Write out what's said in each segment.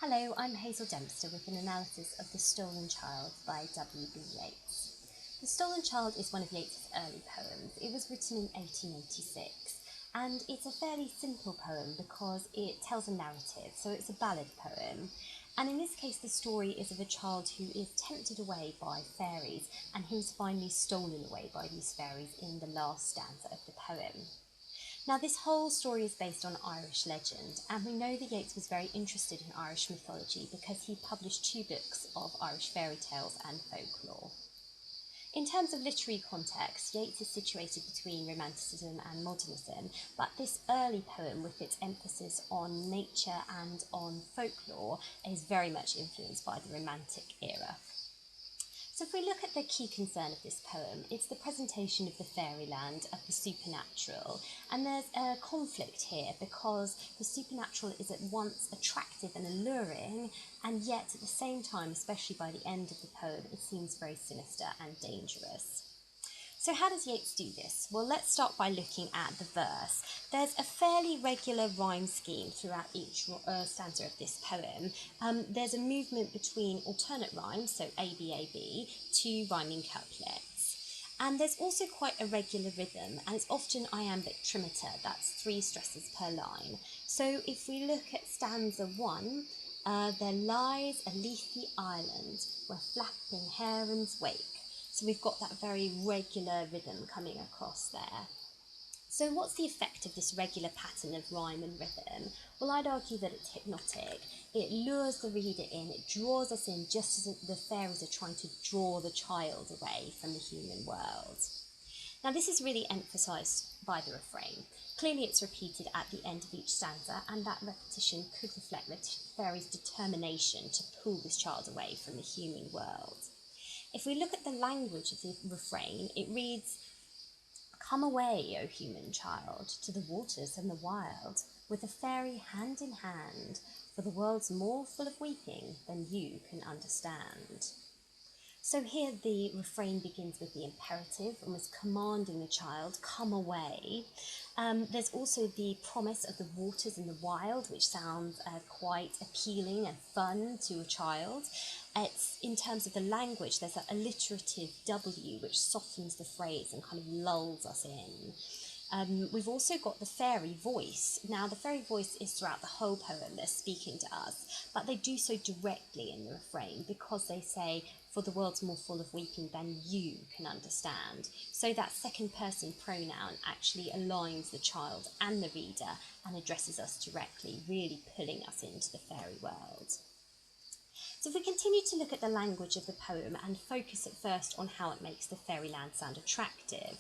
Hello, I'm Hazel Dempster with an analysis of The Stolen Child by W.B. Yeats. The Stolen Child is one of Yeats' early poems. It was written in 1886, and it's a fairly simple poem because it tells a narrative, so it's a ballad poem. And in this case, the story is of a child who is tempted away by fairies and who is finally stolen away by these fairies in the last stanza of the poem. Now, this whole story is based on Irish legend, and we know that Yeats was very interested in Irish mythology because he published 2 books of Irish fairy tales and folklore. In terms of literary context, Yeats is situated between Romanticism and modernism, but this early poem, with its emphasis on nature and on folklore, is very much influenced by the Romantic era. So if we look at the key concern of this poem, it's the presentation of the fairyland, of the supernatural, and there's a conflict here because the supernatural is at once attractive and alluring, and yet at the same time, especially by the end of the poem, it seems very sinister and dangerous. So how does Yeats do this? Well, let's start by looking at the verse. There's a fairly regular rhyme scheme throughout each stanza of this poem. There's a movement between alternate rhymes, so A, B, A, B, to rhyming couplets. And there's also quite a regular rhythm, and it's often iambic trimeter, that's 3 stresses per line. So if we look at stanza 1, there lies a leafy island where flapping herons wake. So we've got that very regular rhythm coming across there. So what's the effect of this regular pattern of rhyme and rhythm? Well, I'd argue that it's hypnotic. It lures the reader in, it draws us in just as the fairies are trying to draw the child away from the human world. Now, this is really emphasised by the refrain. Clearly it's repeated at the end of each stanza, and that repetition could reflect the fairy's determination to pull this child away from the human world. If we look at the language of the refrain, it reads, "Come away, O human child, to the waters and the wild, with a fairy hand in hand, for the world's more full of weeping than you can understand." So here the refrain begins with the imperative, almost commanding the child, come away. There's also the promise of the waters and the wild, which sounds quite appealing and fun to a child. It's in terms of the language, there's that alliterative W which softens the phrase and kind of lulls us in. We've also got the fairy voice. Now, the fairy voice is throughout the whole poem, they're speaking to us, but they do so directly in the refrain because they say, "For the world's more full of weeping than you can understand." So that second person pronoun actually aligns the child and the reader and addresses us directly, really pulling us into the fairy world. So if we continue to look at the language of the poem and focus at first on how it makes the fairyland sound attractive,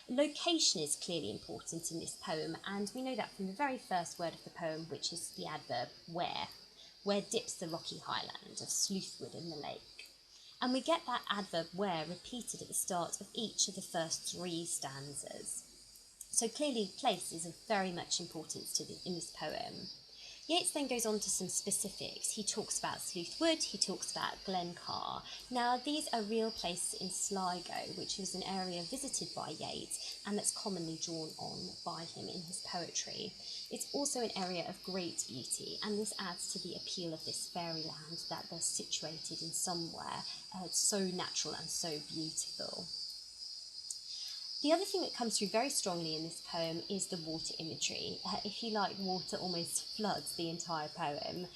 location is clearly important in this poem, and we know that from the very first word of the poem, which is the adverb where dips the rocky highland of Sleuthwood in the lake. And we get that adverb where repeated at the start of each of the first 3 stanzas. So clearly place is of very much importance in this poem. Yeats then goes on to some specifics. He talks about Sleuthwood, he talks about Glencar. Now, these are real places in Sligo, which is an area visited by Yeats and that's commonly drawn on by him in his poetry. It's also an area of great beauty, and this adds to the appeal of this fairyland, that they're situated in somewhere so natural and so beautiful. The other thing that comes through very strongly in this poem is the water imagery. If you like, water almost floods the entire poem.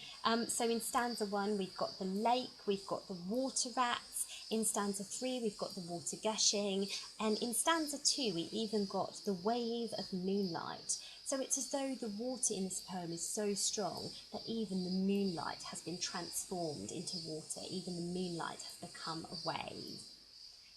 So in stanza 1, we've got the lake, we've got the water rats. In stanza 3, we've got the water gushing. And in stanza 2, we've even got the wave of moonlight. So it's as though the water in this poem is so strong that even the moonlight has been transformed into water. Even the moonlight has become a wave.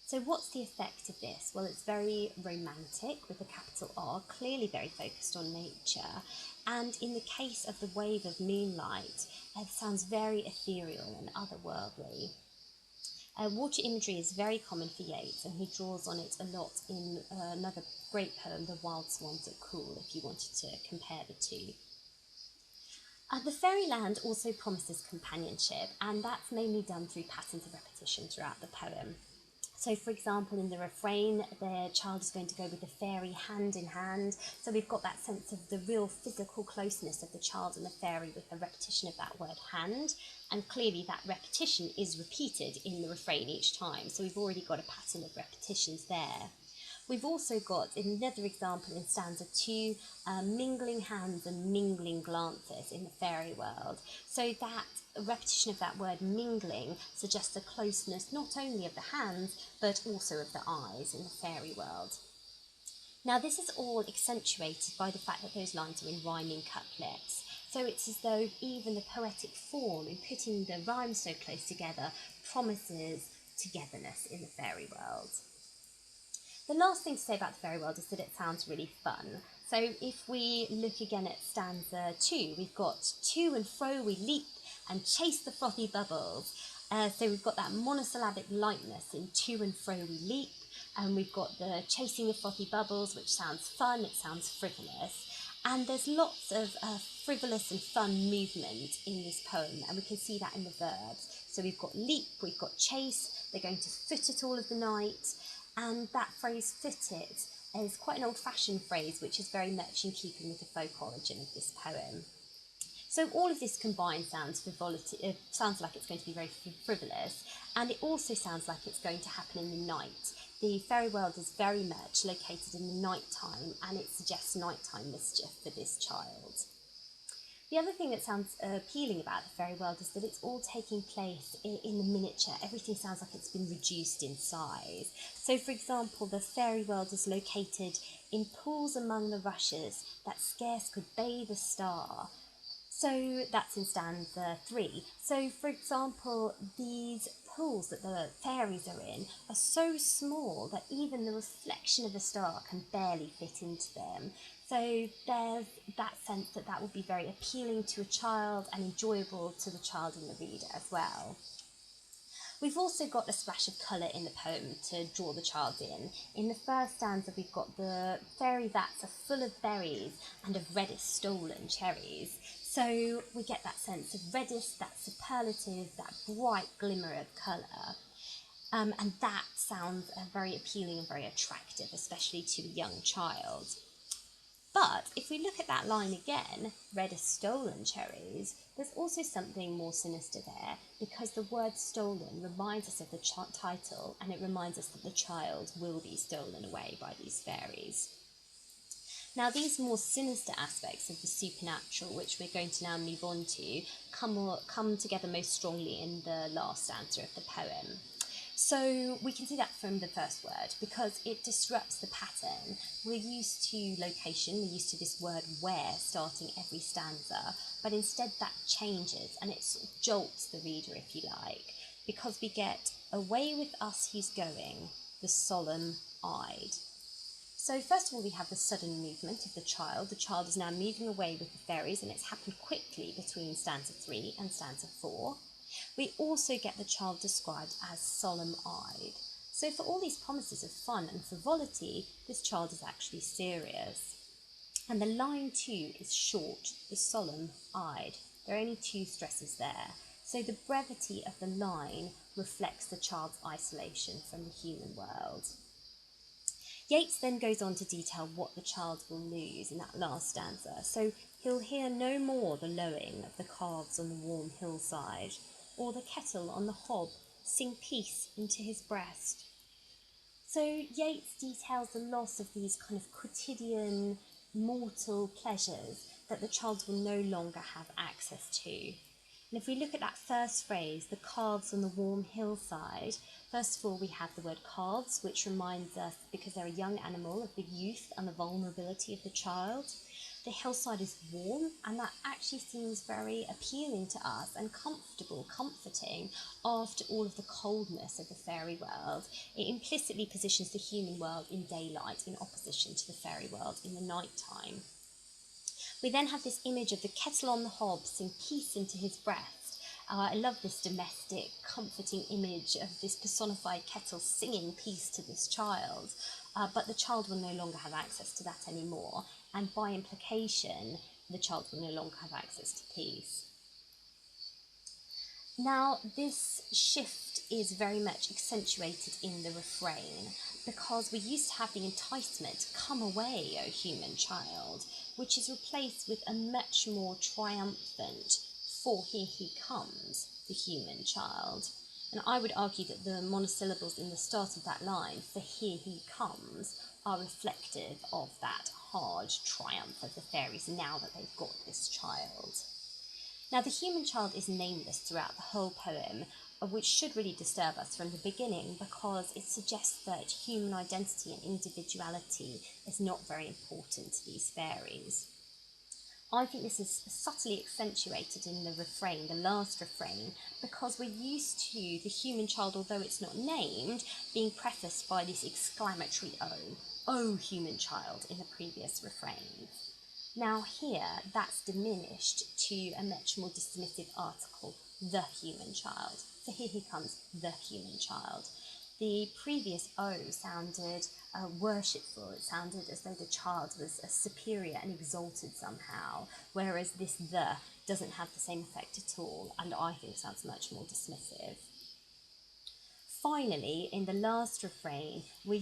So what's the effect of this? Well, it's very romantic with a capital R, clearly very focused on nature. And in the case of the wave of moonlight, it sounds very ethereal and otherworldly. Water imagery is very common for Yeats, and he draws on it a lot in another great poem, The Wild Swans at Cool, if you wanted to compare the 2. The fairyland also promises companionship, and that's mainly done through patterns of repetition throughout the poem. So, for example, in the refrain, the child is going to go with the fairy hand in hand. So we've got that sense of the real physical closeness of the child and the fairy with the repetition of that word hand. And clearly that repetition is repeated in the refrain each time. So we've already got a pattern of repetitions there. We've also got, in another example in stanza 2, mingling hands and mingling glances in the fairy world. So that repetition of that word mingling suggests a closeness not only of the hands, but also of the eyes in the fairy world. Now this is all accentuated by the fact that those lines are in rhyming couplets. So it's as though even the poetic form in putting the rhymes so close together promises togetherness in the fairy world. The last thing to say about the fairy world is that it sounds really fun. So if we look again at stanza 2, we've got to and fro we leap and chase the frothy bubbles. So we've got that monosyllabic lightness in to and fro we leap, and we've got the chasing the frothy bubbles, which sounds fun, it sounds frivolous. And there's lots of frivolous and fun movement in this poem, and we can see that in the verbs. So we've got leap, we've got chase, they're going to foot it all of the night. And that phrase "foot it" is quite an old-fashioned phrase, which is very much in keeping with the folk origin of this poem. So all of this combined sounds like it's going to be very frivolous, and it also sounds like it's going to happen in the night. The fairy world is very much located in the night time, and it suggests nighttime mischief for this child. The other thing that sounds appealing about the fairy world is that it's all taking place in the miniature. Everything sounds like it's been reduced in size. So, for example, the fairy world is located in pools among the rushes that scarce could bathe a star. So that's in stanza 3. So, for example, these pools that the fairies are in are so small that even the reflection of a star can barely fit into them. So there's that sense that that would be very appealing to a child and enjoyable to the child and the reader as well. We've also got a splash of colour in the poem to draw the child in. In the first stanza, we've got the fairy vats are full of berries and of reddest stolen cherries. So we get that sense of reddest, that superlative, that bright glimmer of colour. And that sounds very appealing and very attractive, especially to a young child. But if we look at that line again, reddest stolen cherries, there's also something more sinister there, because the word stolen reminds us of the title, and it reminds us that the child will be stolen away by these fairies. Now, these more sinister aspects of the supernatural, which we're going to now move on to, come together most strongly in the last stanza of the poem. So we can see that from the first word, because it disrupts the pattern. We're used to location, we're used to this word where starting every stanza, but instead that changes and it sort of jolts the reader, if you like, because we get away with us he's going, the solemn-eyed. So first of all, we have the sudden movement of the child. The child is now moving away with the fairies, and it's happened quickly between stanza 3 and stanza 4. We also get the child described as solemn-eyed. So for all these promises of fun and frivolity, this child is actually serious. And the line too is short, the solemn-eyed. There are only 2 stresses there. So the brevity of the line reflects the child's isolation from the human world. Yeats then goes on to detail what the child will lose in that last stanza. So he'll hear no more the lowing of the calves on the warm hillside, or the kettle on the hob sing peace into his breast. So Yeats details the loss of these kind of quotidian, mortal pleasures that the child will no longer have access to. And if we look at that first phrase, the calves on the warm hillside, first of all we have the word calves, which reminds us, because they're a young animal, of the youth and the vulnerability of the child. The hillside is warm, and that actually seems very appealing to us and comfortable, comforting after all of the coldness of the fairy world. It implicitly positions the human world in daylight in opposition to the fairy world in the night time. We then have this image of the kettle on the hob sing peace into his breast. I love this domestic, comforting image of this personified kettle singing peace to this child, but the child will no longer have access to that anymore, and by implication, the child will no longer have access to peace. Now, this shift is very much accentuated in the refrain because we used to have the enticement, "Come away, O human child," which is replaced with a much more triumphant, "For here he comes, the human child." And I would argue that the monosyllables in the start of that line, "For here he comes," are reflective of that hard triumph of the fairies now that they've got this child. Now, the human child is nameless throughout the whole poem, which should really disturb us from the beginning because it suggests that human identity and individuality is not very important to these fairies. I think this is subtly accentuated in the refrain, the last refrain, because we're used to the human child, although it's not named, being prefaced by this exclamatory "Oh human child," in the previous refrain. Now here, that's diminished to a much more dismissive article, "the human child." So here he comes, the human child. The previous "oh" sounded worshipful. It sounded as though the child was superior and exalted somehow, whereas this "the" doesn't have the same effect at all, and I think sounds much more dismissive. Finally, in the last refrain, we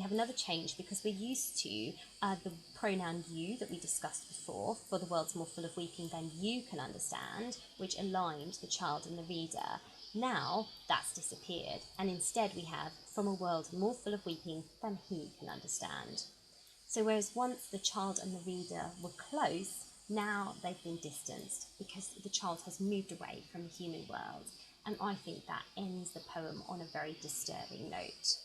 have another change because we're used to the pronoun "you" that we discussed before, "For the world's more full of weeping than you can understand," which aligned the child and the reader. Now that's disappeared, and instead we have "From a world more full of weeping than he can understand." So whereas once the child and the reader were close, now they've been distanced because the child has moved away from the human world. And I think that ends the poem on a very disturbing note.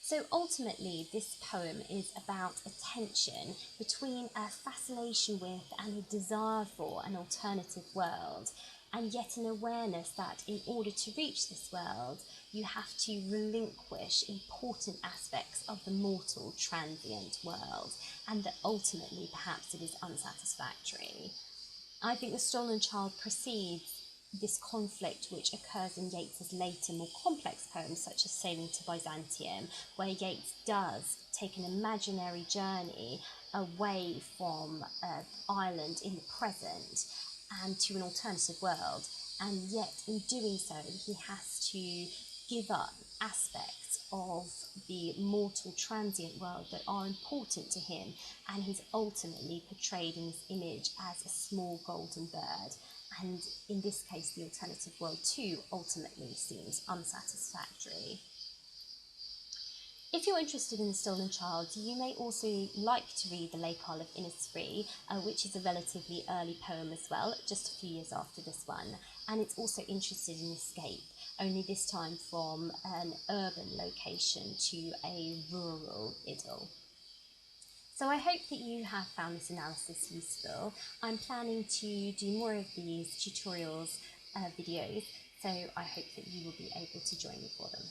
So ultimately, this poem is about a tension between a fascination with and a desire for an alternative world, and yet an awareness that in order to reach this world, you have to relinquish important aspects of the mortal, transient world, and that ultimately perhaps it is unsatisfactory. I think The Stolen Child precedes this conflict which occurs in Yeats's later, more complex poems, such as Sailing to Byzantium, where Yeats does take an imaginary journey away from Ireland in the present and to an alternative world, and yet in doing so he has to give up aspects of the mortal transient world that are important to him, and he's ultimately portrayed in this image as a small golden bird. And in this case, the alternative world too ultimately seems unsatisfactory. If you're interested in The Stolen Child, you may also like to read The Lake Isle of Innisfree, which is a relatively early poem as well, just a few years after this one, and it's also interested in escape, only this time from an urban location to a rural idyll. So I hope that you have found this analysis useful. I'm planning to do more of these tutorials videos, so I hope that you will be able to join me for them.